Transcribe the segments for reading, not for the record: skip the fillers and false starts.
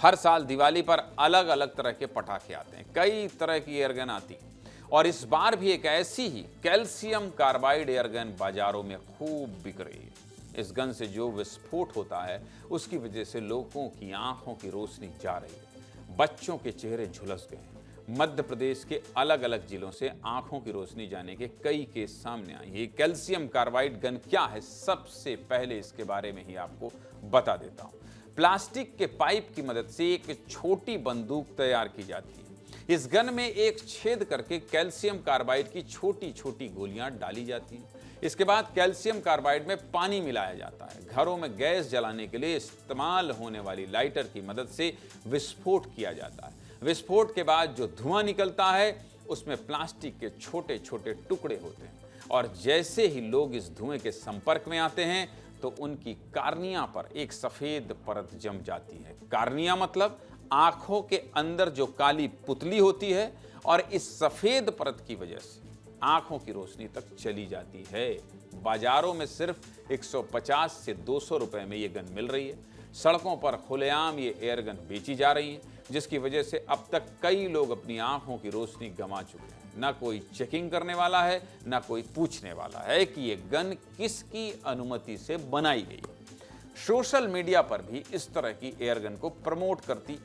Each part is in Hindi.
हर साल दिवाली पर अलग अलग तरह के पटाखे आते हैं, कई तरह की एयरगन आती है और इस बार भी एक ऐसी ही कैल्शियम कार्बाइड एयरगन बाजारों में खूब बिक रही है। इस गन से जो विस्फोट होता है उसकी वजह से लोगों की आंखों की रोशनी जा रही है, बच्चों के चेहरे झुलस गए हैं। मध्य प्रदेश के अलग अलग जिलों से आंखों की रोशनी जाने के कई केस सामने आए। ये कैल्शियम कार्बाइड गन क्या है, सबसे पहले इसके बारे में ही आपको बता देता हूं। प्लास्टिक के पाइप की मदद से एक छोटी बंदूक तैयार की जाती है। इस गन में एक छेद करके कैल्शियम कार्बाइड की छोटी छोटी गोलियां डाली जाती हैं। इसके बाद कैल्शियम कार्बाइड में पानी मिलाया जाता है। घरों में गैस जलाने के लिए इस्तेमाल होने वाली लाइटर की मदद से विस्फोट किया जाता है। विस्फोट के बाद जो धुआं निकलता है उसमें प्लास्टिक के छोटे छोटे टुकड़े होते हैं और जैसे ही लोग इस धुएं के संपर्क में आते हैं तो उनकी कार्निया पर एक सफेद परत जम जाती है। कार्निया मतलब आंखों के अंदर जो काली पुतली होती है और इस सफेद परत की वजह से आंखों की रोशनी तक चली जाती है। बाजारों में सिर्फ 150 से 200 रुपए में ये गन मिल रही है। सड़कों पर खुलेआम ये एयरगन बेची जा रही है, जिसकी वजह से अब तक कई लोग अपनी आंखों की रोशनी गंवा चुके हैं। ना कोई चेकिंग करने वाला है, ना कोई पूछने वाला है कि ये गन किसकी अनुमति से बनाई गई। सोशल मीडिया पर भी इस तरह की एयरगन को प्रमोट करती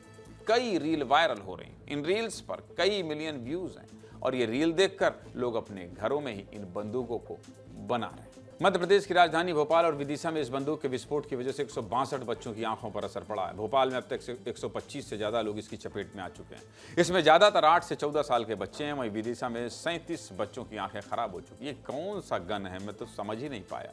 कई रील वायरल हो रही हैं। इन रील्स पर कई मिलियन व्यूज हैं और ये रील देखकर लोग अपने घरों में ही इन बंदूकों को बना रहे हैं। मध्य प्रदेश की राजधानी भोपाल और विदिशा में इस बंदूक के विस्फोट की वजह से 162 बच्चों की आंखों पर असर पड़ा है। भोपाल में अब तक 125 से ज्यादा लोग इसकी चपेट में आ चुके हैं। इसमें ज्यादातर 8 से 14 साल के बच्चे हैं। वहीं विदिशा में 37 बच्चों की आंखें खराब हो चुकी। ये कौन सा गन है, मैं तो समझ ही नहीं पाया।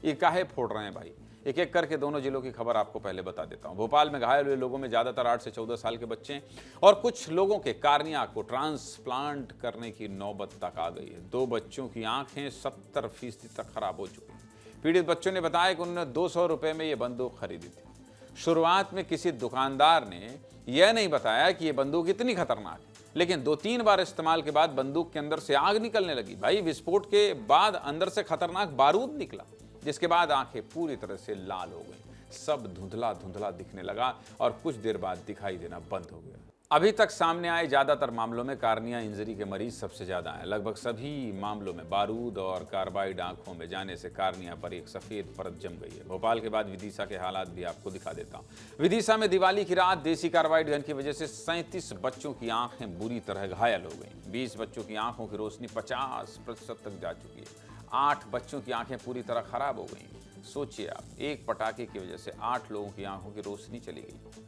ये काहे फोड़ रहे हैं भाई? एक एक करके दोनों जिलों की खबर आपको पहले बता देता हूं। भोपाल में घायल हुए लोगों में ज्यादातर 8 से 14 साल के बच्चे हैं और कुछ लोगों के कार्निया को ट्रांसप्लांट करने की नौबत तक आ गई है। 2 बच्चों की आंखें 70% तक खराब हो चुकी हैं। पीड़ित बच्चों ने बताया कि उन्होंने 200 रुपए में यह बंदूक खरीदी थी। शुरुआत में किसी दुकानदार ने यह नहीं बताया कि यह बंदूक इतनी खतरनाक है, लेकिन 2-3 बार इस्तेमाल के बाद बंदूक के अंदर से आग निकलने लगी। भाई, विस्फोट के बाद अंदर से खतरनाक बारूद निकला, जिसके बाद आंखें पूरी तरह से लाल हो गई। सब धुंधला धुंधला दिखने लगा और कुछ देर बाद दिखाई देना बंद हो गया। अभी तक सामने आए ज्यादातर मामलों में कार्निया इंजरी के मरीज सबसे ज्यादा हैं। लगभग सभी मामलों में बारूद और कार्बाइड आंखों में जाने से कार्निया पर एक सफेद परत जम गई है। भोपाल के बाद विदिशा के हालात भी आपको दिखा देता हूं। विदिशा में दिवाली की रात देसी कार्बाइड गन की वजह से 37 बच्चों की आंखें बुरी तरह घायल हो गई। 20 बच्चों की आंखों की रोशनी 50% तक जा चुकी है। 8 बच्चों की आंखें पूरी तरह खराब हो गई। सोचिए आप, एक पटाखे की वजह से 8 लोगों की आंखों की रोशनी चली गई।